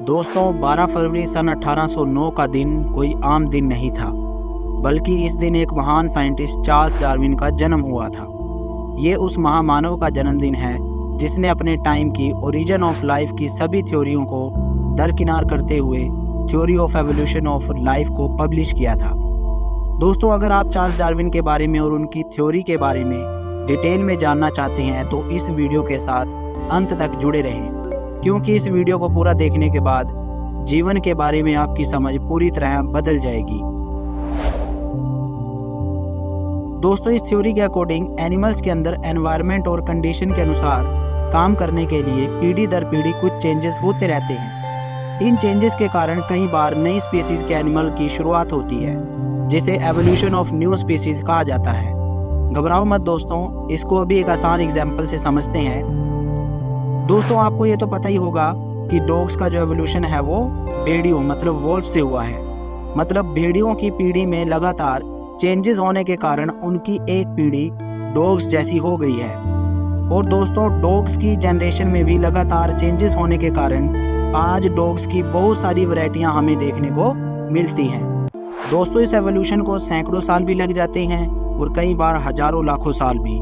दोस्तों 12 फरवरी सन 1809 का दिन कोई आम दिन नहीं था, बल्कि इस दिन एक महान साइंटिस्ट चार्ल्स डार्विन का जन्म हुआ था। ये उस महामानव का जन्मदिन है जिसने अपने टाइम की ओरिजिन ऑफ लाइफ की सभी थ्योरियों को दरकिनार करते हुए theory of evolution of life को पब्लिश किया था। दोस्तों, अगर आप चार्ल्स डार्विन के बारे में और उनकी थ्योरी के बारे में डिटेल में जानना चाहते हैं तो इस वीडियो के साथ अंत तक जुड़े रहें, क्योंकि इस वीडियो को पूरा देखने के बाद जीवन के बारे में आपकी समझ पूरी तरह बदल जाएगी। दोस्तों, इस थ्योरी के अकॉर्डिंग एनिमल्स के अंदर एनवायरनमेंट और कंडीशन के अनुसार काम करने के लिए पीढ़ी दर पीढ़ी कुछ चेंजेस होते रहते हैं। इन चेंजेस के कारण कई बार नई स्पीसीज के एनिमल की शुरुआत होती है, जिसे एवोल्यूशन ऑफ न्यू स्पीसीज कहा जाता है। घबराओ मत दोस्तों, इसको अभी एक आसान एग्जाम्पल से समझते हैं। दोस्तों, आपको ये तो पता ही होगा कि डॉग्स का जो एवोल्यूशन है वो भेड़ियों मतलब वोल्फ से हुआ है। मतलब भेड़ियों की पीढ़ी में लगातार चेंजेस होने के कारण उनकी एक पीढ़ी डॉग्स जैसी हो गई है। और दोस्तों, डॉग्स की जनरेशन में भी लगातार चेंजेस होने के कारण आज डॉग्स की बहुत सारी वैरायटियां हमें देखने को मिलती हैं। दोस्तों, इस एवोल्यूशन को सैकड़ों साल भी लग जाते हैं और कई बार हजारों लाखों साल भी।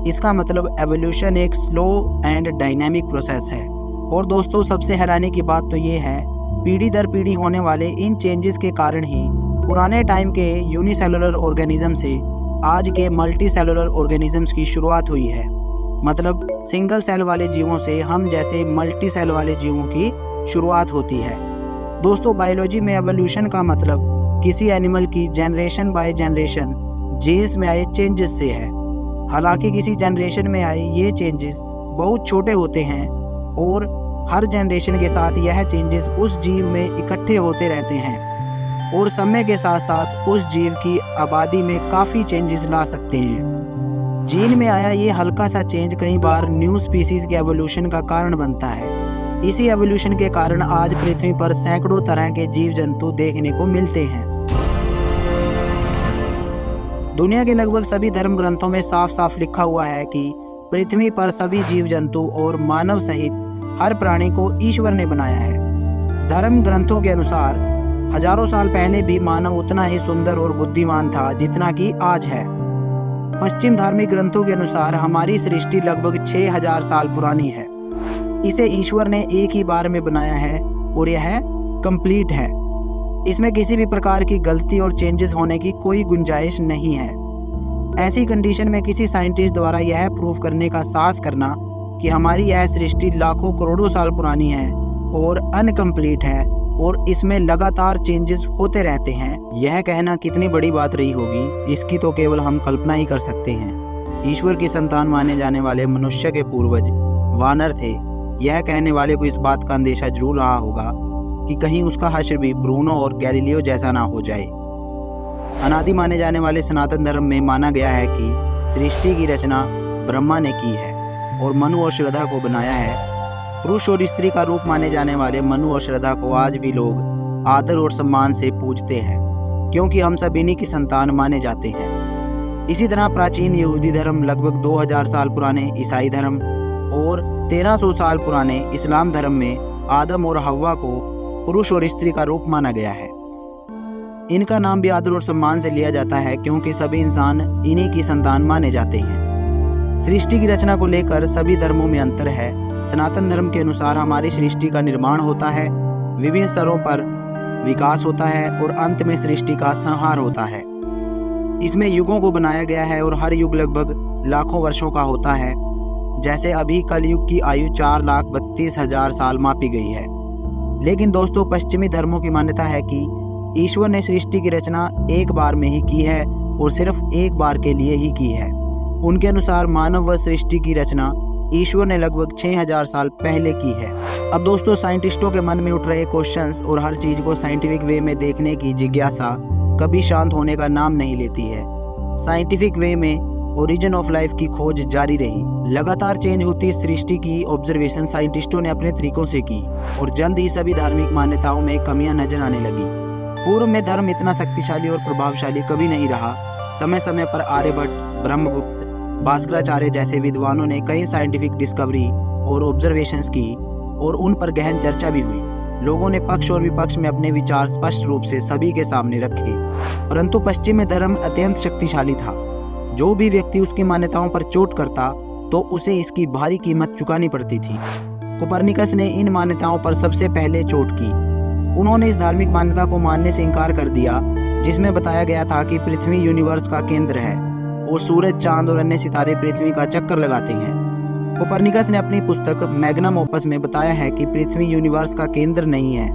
इसका मतलब एवोल्यूशन एक स्लो एंड डायनामिक प्रोसेस है। और दोस्तों, सबसे हैरानी की बात तो ये है, पीढ़ी दर पीढ़ी होने वाले इन चेंजेस के कारण ही पुराने टाइम के यूनिसेलुलर ऑर्गेनिज्म से आज के मल्टी सेलुलर ऑर्गेनिजम्स की शुरुआत हुई है। मतलब सिंगल सेल वाले जीवों से हम जैसे मल्टी सेल वाले जीवों की शुरुआत होती है। दोस्तों, बायोलॉजी में एवोल्यूशन का मतलब किसी एनिमल की जनरेशन बाय जनरेशन जीन्स में आए चेंजेस से है। हालांकि किसी जनरेशन में आए ये चेंजेस बहुत छोटे होते हैं और हर जनरेशन के साथ यह चेंजेस उस जीव में इकट्ठे होते रहते हैं और समय के साथ साथ उस जीव की आबादी में काफ़ी चेंजेस ला सकते हैं। जीन में आया ये हल्का सा चेंज कई बार न्यू स्पीसीज के एवोल्यूशन का कारण बनता है। इसी एवोल्यूशन के कारण आज पृथ्वी पर सैकड़ों तरह के जीव जंतु देखने को मिलते हैं। दुनिया के लगभग सभी धर्म ग्रंथों में साफ साफ लिखा हुआ है कि पृथ्वी पर सभी जीव जंतु और मानव सहित हर प्राणी को ईश्वर ने बनाया है। धर्म ग्रंथों के अनुसार हजारों साल पहले भी मानव उतना ही सुंदर और बुद्धिमान था जितना कि आज है। पश्चिम धार्मिक ग्रंथों के अनुसार हमारी सृष्टि लगभग 6000 साल पुरानी है। इसे ईश्वर ने एक ही बार में बनाया है और यह कंप्लीट है। इसमें किसी भी प्रकार की गलती और चेंजेस होने की कोई गुंजाइश नहीं है। ऐसी कंडीशन में किसी साइंटिस्ट द्वारा यह प्रूव करने का साहस करना कि हमारी यह सृष्टि लाखों करोड़ों साल पुरानी है और अनकम्प्लीट है और इसमें लगातार चेंजेस होते रहते हैं, यह कहना कितनी बड़ी बात रही होगी, इसकी तो केवल हम कल्पना ही कर सकते हैं। ईश्वर की संतान माने जाने वाले मनुष्य के पूर्वज वानर थे। यह कहने वाले को इस बात का अंदेशा जरूर रहा होगा कि कहीं उसका हश्र भी ब्रूनो और गैलीलियो जैसा ना हो जाए। अनादि माने जाने वाले सनातन धर्म में माना गया है कि सृष्टि की रचना ब्रह्मा ने की है और मनु और श्रद्धा को बनाया है। पुरुष और स्त्री का रूप माने जाने वाले मनु और श्रद्धा को आज भी लोग आदर और सम्मान से पूजते हैं, क्योंकि हम सब इन्हीं की संतान माने जाते हैं। इसी तरह प्राचीन यहूदी धर्म, लगभग 2000 साल पुराने ईसाई धर्म और 1300 साल पुराने इस्लाम धर्म में आदम और हव्वा को पुरुष और स्त्री का रूप माना गया है। इनका नाम भी आदर और सम्मान से लिया जाता है, क्योंकि सभी इंसान इन्हीं की संतान माने जाते हैं। सृष्टि की रचना को लेकर सभी धर्मों में अंतर है। सनातन धर्म के अनुसार हमारी सृष्टि का निर्माण होता है, विभिन्न स्तरों पर विकास होता है और अंत में सृष्टि का संहार होता है। इसमें युगों को बनाया गया है और हर युग लगभग लाखों वर्षों का होता है। जैसे अभी कलयुग की आयु 4,32,000 साल मापी गई है। लेकिन दोस्तों, पश्चिमी धर्मों की मान्यता है कि ईश्वर ने सृष्टि की रचना एक बार में ही की है और सिर्फ एक बार के लिए ही की है। उनके अनुसार मानव व सृष्टि की रचना ईश्वर ने लगभग 6000 साल पहले की है। अब दोस्तों, साइंटिस्टों के मन में उठ रहे क्वेश्चंस और हर चीज़ को साइंटिफिक वे में देखने की जिज्ञासा कभी शांत होने का नाम नहीं लेती है। साइंटिफिक वे में ओरिजिन ऑफ लाइफ की खोज जारी रही। लगातार चेंज होती सृष्टि की ऑब्जर्वेशन साइंटिस्टों ने अपने तरीकों से की और जल्द ही सभी धार्मिक मान्यताओं में कमियां नजर आने लगी। पूर्व में धर्म इतना शक्तिशाली और प्रभावशाली कभी नहीं रहा। समय समय पर आर्यभट्ट, ब्रह्मगुप्त, भास्कराचार्य जैसे विद्वानों ने कई साइंटिफिक डिस्कवरी और ऑब्जर्वेशंस की और उन पर गहन चर्चा भी हुई। लोगों ने पक्ष और विपक्ष में अपने विचार स्पष्ट रूप से सभी के सामने रखे, परंतु पश्चिम में धर्म अत्यंत शक्तिशाली था। जो भी व्यक्ति उसकी मान्यताओं पर चोट करता तो उसे इसकी भारी कीमत चुकानी पड़ती थी। कोपरनिकस ने इन मान्यताओं पर सबसे पहले चोट की। उन्होंने इस धार्मिक मान्यता को मानने से इनकार कर दिया जिसमें बताया गया था कि पृथ्वी यूनिवर्स का केंद्र है और सूरज, चांद और अन्य सितारे पृथ्वी का चक्कर लगाते हैं। कोपरनिकस ने अपनी पुस्तक मैग्नम ओपस में बताया है कि पृथ्वी यूनिवर्स का केंद्र नहीं है,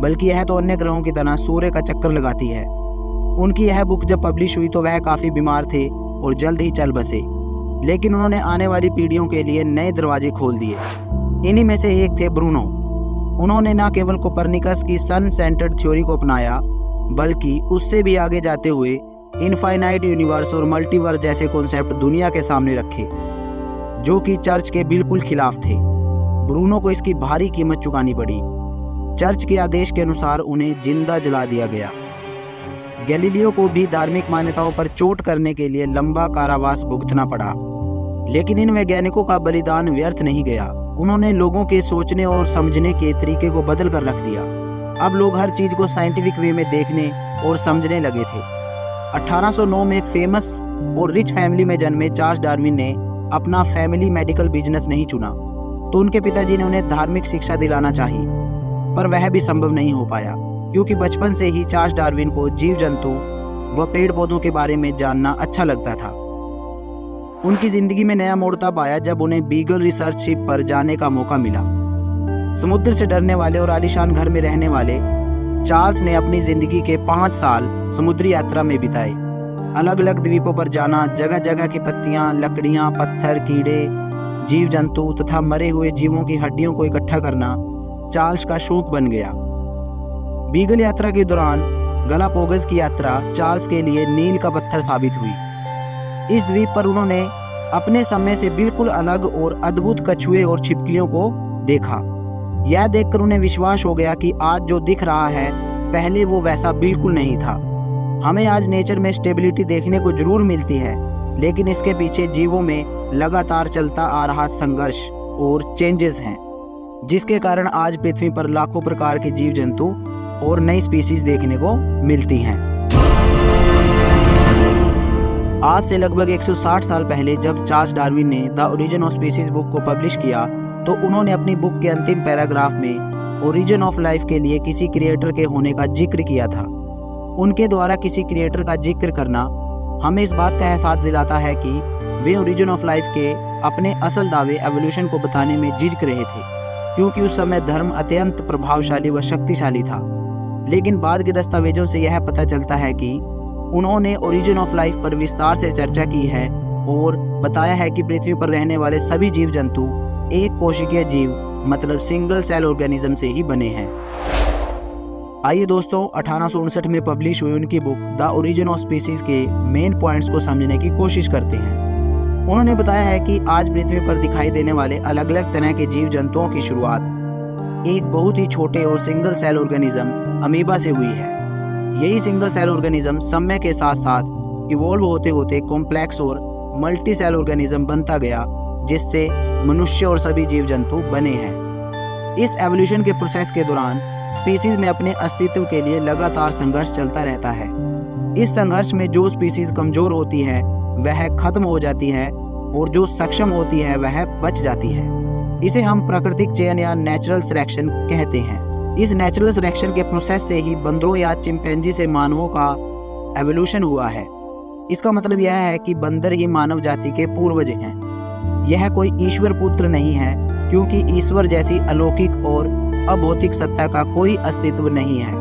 बल्कि यह तो अन्य ग्रहों की तरह सूर्य का चक्कर लगाती है। उनकी यह बुक जब पब्लिश हुई तो वह काफ़ी बीमार थे और जल्द ही चल बसे, लेकिन उन्होंने आने वाली पीढ़ियों के लिए नए दरवाजे खोल दिए। इन्हीं में से एक थे ब्रूनो। उन्होंने न केवल कोपरनिकस की सन सेंटर्ड थ्योरी को अपनाया, बल्कि उससे भी आगे जाते हुए इनफाइनाइट यूनिवर्स और मल्टीवर्स जैसे कॉन्सेप्ट दुनिया के सामने रखे, जो कि चर्च के बिल्कुल खिलाफ थे। ब्रूनो को इसकी भारी कीमत चुकानी पड़ी। चर्च के आदेश के अनुसार उन्हें जिंदा जला दिया गया। गैलीलियो को भी धार्मिक मान्यताओं पर चोट करने के लिए लंबा कारावास भुगतना पड़ा, लेकिन इन वैज्ञानिकों का बलिदान व्यर्थ नहीं गया। उन्होंने लोगों के सोचने और समझने के तरीके को बदल कर रख दिया। अब लोग हर चीज़ को साइंटिफिक वे में देखने और समझने लगे थे। 1809 में फेमस और रिच फैमिली में जन्मे चार्ल्स डार्विन ने अपना फैमिली मेडिकल बिजनेस नहीं चुना, तो उनके पिताजी ने उन्हें धार्मिक शिक्षा दिलाना चाही, पर वह भी संभव नहीं हो पाया, क्योंकि बचपन से ही चार्ल्स डार्विन को जीव जंतु व पेड़ पौधों के बारे में जानना अच्छा लगता था। उनकी ज़िंदगी में नया मोड़ तब आया जब उन्हें बीगल रिसर्च शिप पर जाने का मौका मिला। समुद्र से डरने वाले और आलीशान घर में रहने वाले चार्ल्स ने अपनी ज़िंदगी के 5 साल समुद्री यात्रा में बिताए। अलग अलग द्वीपों पर जाना, जगह जगह की पत्तियां, लकड़ियां, पत्थर, कीड़े, जीव जंतु तथा मरे हुए जीवों की हड्डियों को इकट्ठा करना चार्ल्स का शौक बन गया। बीगल यात्रा के दौरान गलापागोस की यात्रा चार्ल्स के लिए नील का पत्थर साबित हुई। इस द्वीप पर उन्होंने अपने समय से बिल्कुल अलग और अद्भुत कछुए और छिपकलियों को देखा। यह देखकर उन्हें विश्वास हो गया कि आज जो दिख रहा है पहले वो वैसा बिल्कुल नहीं था। हमें आज नेचर में स्टेबिलिटी देखने को जरूर मिलती है, लेकिन इसके पीछे जीवों में लगातार चलता आ रहा संघर्ष और चेंजेस हैं, जिसके कारण आज पृथ्वी पर लाखों प्रकार के जीव जंतु और नई स्पीसीज देखने को मिलती हैं। आज से लगभग 160 साल पहले जब चार्ल्स डार्विन ने the origin of species book को पब्लिश किया, तो उन्होंने अपनी बुक के अंतिम पैराग्राफ में ओरिजिन ऑफ लाइफ के लिए किसी क्रिएटर के होने का जिक्र किया था। उनके द्वारा किसी क्रिएटर का जिक्र करना हमें इस बात का एहसास दिलाता है कि वे ओरिजिन ऑफ लाइफ के अपने असल दावे एवोल्यूशन को बताने में झिझक रहे थे, क्योंकि उस समय धर्म अत्यंत प्रभावशाली व शक्तिशाली था। लेकिन बाद के दस्तावेजों से यह पता चलता है कि उन्होंने ओरिजिन ऑफ लाइफ पर विस्तार से चर्चा की है और बताया है कि पृथ्वी पर रहने वाले सभी जीव जंतु एक कोशिकीय जीव मतलब सिंगल सेल ऑर्गेनिज्म से ही बने हैं। आइए दोस्तों, 1859 में पब्लिश हुई उनकी book the origin of species के मेन पॉइंट्स को समझने की कोशिश करते हैं। उन्होंने बताया है कि आज पृथ्वी पर दिखाई देने वाले अलग अलग तरह के जीव जंतुओं की शुरुआत एक बहुत ही छोटे और सिंगल सेल ऑर्गेनिज्म अमीबा से हुई है। यही सिंगल सेल ऑर्गेनिज्म समय के साथ साथ इवॉल्व होते होते कॉम्प्लेक्स और मल्टी सेल ऑर्गेनिज्म बनता गया, जिससे मनुष्य और सभी जीव जंतु बने हैं। इस एवोल्यूशन के प्रोसेस के दौरान स्पीसीज में अपने अस्तित्व के लिए लगातार संघर्ष चलता रहता है। इस संघर्ष में जो स्पीसीज कमजोर होती है वह खत्म हो जाती है और जो सक्षम होती है वह बच जाती है। इसे हम प्राकृतिक चयन या नेचुरल सिलेक्शन कहते हैं। इस नेचुरल सिलेक्शन के प्रोसेस से ही बंदरों या चिंपैंजी से मानवों का एवोल्यूशन हुआ है। इसका मतलब यह है कि बंदर ही मानव जाति के पूर्वज हैं। यह कोई ईश्वर पुत्र नहीं है, क्योंकि ईश्वर जैसी अलौकिक और अभौतिक सत्ता का कोई अस्तित्व नहीं है।